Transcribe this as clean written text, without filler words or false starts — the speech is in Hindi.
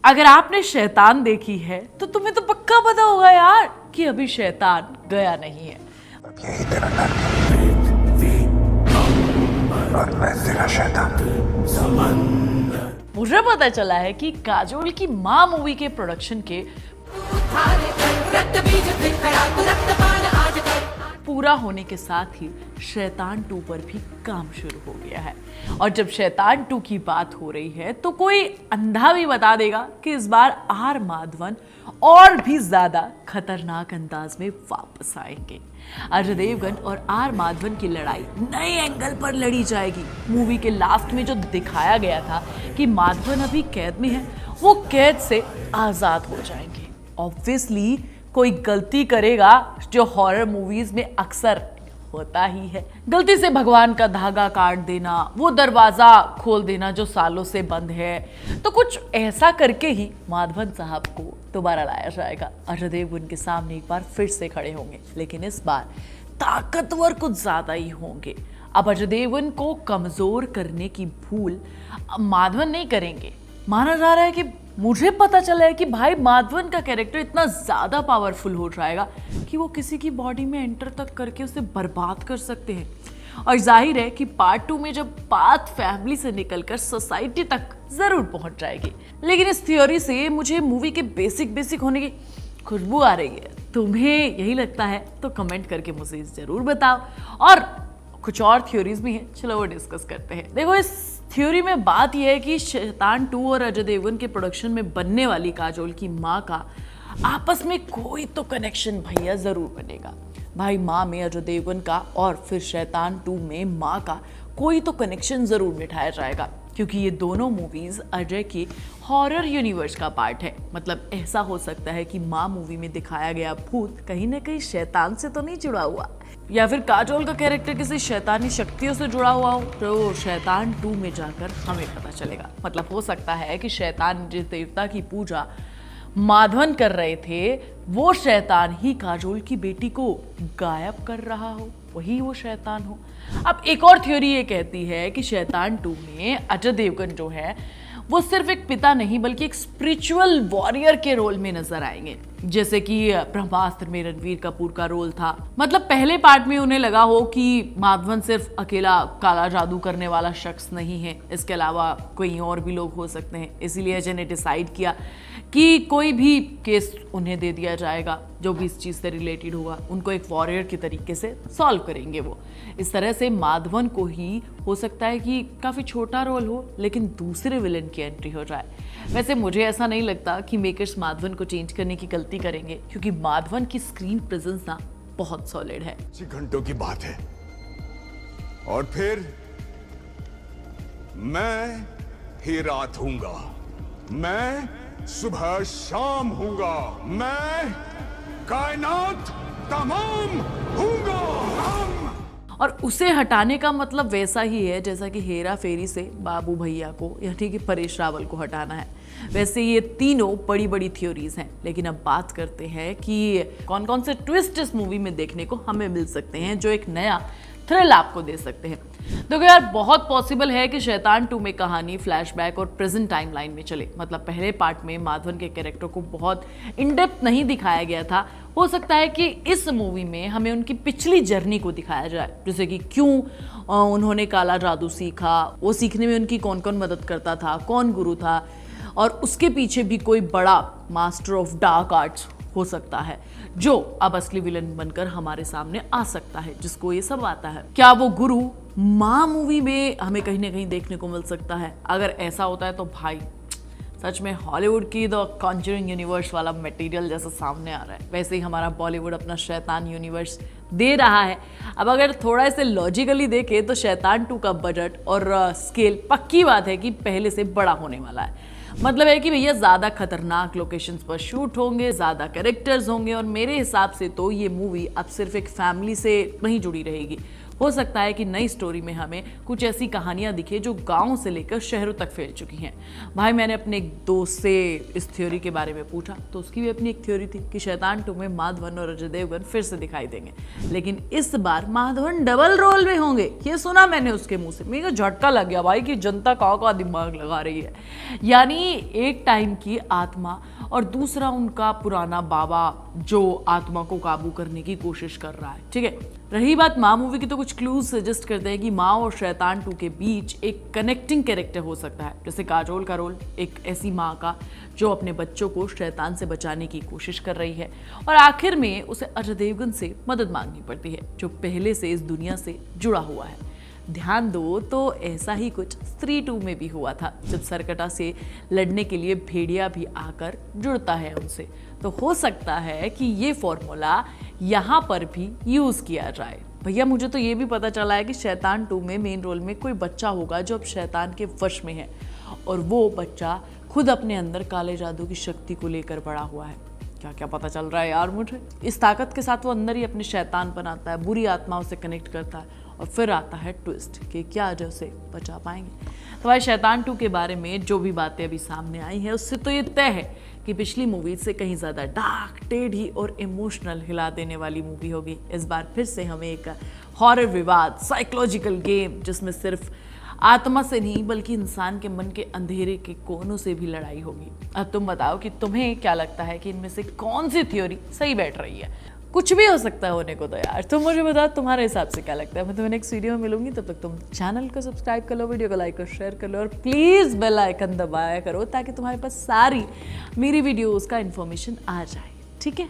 अगर आपने शैतान देखी है तो तुम्हें तो पक्का पता होगा यार कि अभी शैतान गया नहीं है। अब यही तेरा नर्क और मैं तेरा शैतान। मुझे पता चला है कि काजोल की माँ मूवी के प्रोडक्शन के पूरा होने के साथ ही शैतान 2 पर भी काम शुरू हो गया है। और जब शैतान 2 की बात हो रही है तो कोई अंधा भी बता देगा कि इस बार आर माधवन और भी ज्यादा खतरनाक अंदाज में वापस आएंगे। अजय देवगन और आर माधवन की लड़ाई नए एंगल पर लड़ी जाएगी। मूवी के लास्ट में जो दिखाया गया था कि माधवन अभी कैद में है, वो कैद से आजाद हो जाएंगे। ऑब्वियसली कोई गलती करेगा, जो हॉरर मूवीज में अक्सर होता ही है। गलती से भगवान का धागा काट देना, वो दरवाजा खोल देना जो सालों से बंद है, तो कुछ ऐसा करके ही माधवन साहब को दोबारा लाया जाएगा। अजय देवगन के सामने एक बार फिर से खड़े होंगे, लेकिन इस बार ताकतवर कुछ ज्यादा ही होंगे। अब अजय देवगन को कमजोर करने की भूल माधवन नहीं करेंगे। माना जा रहा है कि मुझे पता चला है कि भाई माधवन का कैरेक्टर इतना ज्यादा पावरफुल हो जाएगा कि वो किसी की बॉडी में एंटर तक करके उसे बर्बाद कर सकते हैं। और जाहिर है कि पार्ट 2 में जब बात फैमिली से निकलकर सोसाइटी तक जरूर पहुंच जाएगी। लेकिन इस थ्योरी से मुझे मूवी के बेसिक होने की खुशबू आ रही है। तुम्हें यही लगता है तो कमेंट करके मुझे जरूर बताओ। और कुछ और थ्योरीज भी हैं, चलो वो डिस्कस करते हैं। देखो, इस थ्योरी में बात यह है कि शैतान 2 और अजय देवगन के प्रोडक्शन में बनने वाली काजोल की माँ का आपस में कोई तो कनेक्शन भैया जरूर बनेगा। भाई माँ में अजय देवगन का और फिर शैतान 2 में माँ का कोई तो कनेक्शन जरूर बिठाया जाएगा, क्योंकि ये दोनों मूवीज अजय के हॉरर यूनिवर्स का पार्ट है। मतलब ऐसा हो सकता है कि माँ मूवी में दिखाया गया भूत कहीं ना कहीं शैतान से तो नहीं जुड़ा हुआ, या फिर काजोल का कैरेक्टर किसी शैतानी शक्तियों से जुड़ा हुआ हो, तो शैतान 2 में जाकर हमें पता चलेगा। मतलब हो सकता है कि शैतान जिस देवता की पूजा माधवन कर रहे थे, वो शैतान ही काजोल की बेटी को गायब कर रहा हो, वही वो शैतान हो। अब एक और थ्योरी ये कहती है कि शैतान 2 में अजय देवगन जो है वो सिर्फ एक पिता नहीं बल्कि एक स्पिरिचुअल वॉरियर के रोल में नजर आएंगे, जैसे कि ब्रह्मास्त्र में रणवीर कपूर का रोल था। मतलब पहले पार्ट में उन्हें लगा हो कि माधवन सिर्फ अकेला काला जादू करने वाला शख्स नहीं है, इसके अलावा कोई और भी लोग हो सकते हैं। इसीलिए अजय ने डिसाइड किया कि कोई भी केस उन्हें दे दिया जाएगा जो भी इस चीज से रिलेटेड होगा, उनको एक वॉरियर के तरीके से सॉल्व करेंगे वो। इस तरह से माधवन को ही हो सकता है कि काफी छोटा रोल हो, लेकिन दूसरे विलन की एंट्री हो जाए। वैसे मुझे ऐसा नहीं लगता कि मेकर्स माधवन को चेंज करने की गलती करेंगे, क्योंकि माधवन की स्क्रीन प्रेजेंस ना बहुत सॉलिड है। घंटों की बात है और फिर मैं ही रात हूंगा, मैं सुबह शाम हूंगा, मैं कायनात तमाम हूंगा। और उसे हटाने का मतलब वैसा ही है जैसा कि हेरा फेरी से बाबू भैया को या ठीक है परेश रावल को हटाना है। वैसे ये तीनों बड़ी बड़ी थ्योरीज हैं। लेकिन अब बात करते हैं कि कौन कौन से ट्विस्ट इस मूवी में देखने को हमें मिल सकते हैं जो एक नया थ्रिल आपको दे सकते हैं। देखो यार, बहुत पॉसिबल है कि शैतान 2 में कहानी फ्लैशबैक और प्रेजेंट टाइमलाइन में चले। मतलब पहले पार्ट में माधवन के कैरेक्टर को बहुत इन डेप्थ नहीं दिखाया गया था। हो सकता है कि इस मूवी में हमें उनकी पिछली जर्नी को दिखाया जाए, जैसे कि क्यों उन्होंने काला जादू सीखा, वो सीखने में उनकी कौन कौन मदद करता था, कौन गुरु था, और उसके पीछे भी कोई बड़ा मास्टर ऑफ डार्क आर्ट्स हो सकता है जो अब असली विलन बनकर हमारे सामने आ सकता है, जिसको ये सब आता है। क्या वो गुरु माँ मूवी में हमें कहीं ना कहीं देखने को मिल सकता है? अगर ऐसा होता है तो भाई सच में हॉलीवुड की द कॉन्जरिंग यूनिवर्स वाला मटेरियल जैसा सामने आ रहा है, वैसे ही हमारा बॉलीवुड अपना शैतान यूनिवर्स दे रहा है। अब अगर थोड़ा इसे लॉजिकली देखे तो शैतान 2 का बजट और स्केल पक्की बात है कि पहले से बड़ा होने वाला है। मतलब है कि भैया ज़्यादा खतरनाक लोकेशंस पर शूट होंगे, ज़्यादा कैरेक्टर्स होंगे, और मेरे हिसाब से तो ये मूवी अब सिर्फ एक फैमिली से नहीं जुड़ी रहेगी। हो सकता है कि नई स्टोरी में हमें कुछ ऐसी कहानियां दिखे जो गांव से लेकर शहरों तक फैल चुकी हैं। भाई मैंने अपने एक दोस्त से इस थ्योरी के बारे में पूछा तो उसकी भी अपनी एक थ्योरी थी कि शैतान 2 में माधवन और अजय देवगन फिर से दिखाई देंगे, लेकिन इस बार माधवन डबल रोल में होंगे। ये सुना मैंने उसके मुंह से, मेरे को झटका लग गया भाई कि जनता का दिमाग लगा रही है। यानी एक टाइम की आत्मा और दूसरा उनका पुराना बाबा जो आत्मा को काबू करने की कोशिश कर रहा है। ठीक है, रही बात माँ मूवी की तो कुछ क्लूज सजेस्ट करते हैं कि माँ और शैतान 2 के बीच एक कनेक्टिंग कैरेक्टर हो सकता है, जैसे काजोल का रोल एक ऐसी माँ का जो अपने बच्चों को शैतान से बचाने की कोशिश कर रही है और आखिर में उसे अजय देवगन से मदद मांगनी पड़ती है जो पहले से इस दुनिया से जुड़ा हुआ है। ध्यान दो तो ऐसा ही कुछ स्त्री 2 में भी हुआ था, जब सरकटा से लड़ने के लिए भेड़िया भी आकर जुड़ता है उनसे। तो हो सकता है कि ये फॉर्मूला यहाँ पर भी यूज किया जाए। भैया मुझे तो ये भी पता चला है कि शैतान 2 में मेन रोल में कोई बच्चा होगा जो अब शैतान के वश में है और वो बच्चा खुद अपने अंदर काले जादू की शक्ति को लेकर बड़ा हुआ है। क्या क्या पता चल रहा है यार मुझे। इस ताकत के साथ वो अंदर ही अपने शैतान बनाता है, बुरी आत्माओं से कनेक्ट करता है और फिर आता है ट्विस्ट कि क्या अजय उसे बचा पाएंगे। तो भाई शैतान 2 के बारे में जो भी बातें अभी सामने आई हैं उससे तो ये तय है कि पिछली मूवी से कहीं ज़्यादा डार्क, टेढ़ी और इमोशनल हिला देने वाली मूवी होगी। इस बार फिर से हमें एक हॉरर विवाद, साइकोलॉजिकल गेम जिसमें सिर्फ आत्मा से नहीं बल्कि इंसान के मन के अंधेरे के कोनों से भी लड़ाई होगी। अब तुम बताओ कि तुम्हें क्या लगता है कि इनमें से कौन सी थ्योरी सही बैठ रही है। कुछ भी हो सकता है होने को तो यार, तुम मुझे बताओ तुम्हारे हिसाब से क्या लगता है। मैं तुम्हें नेक्स्ट वीडियो में मिलूंगी, तब तक तुम चैनल को सब्सक्राइब कर लो, वीडियो को लाइक और शेयर कर लो और प्लीज़ बेल आइकन दबाया करो ताकि तुम्हारे पास सारी मेरी वीडियोज़ का इन्फॉर्मेशन आ जाए। ठीक है।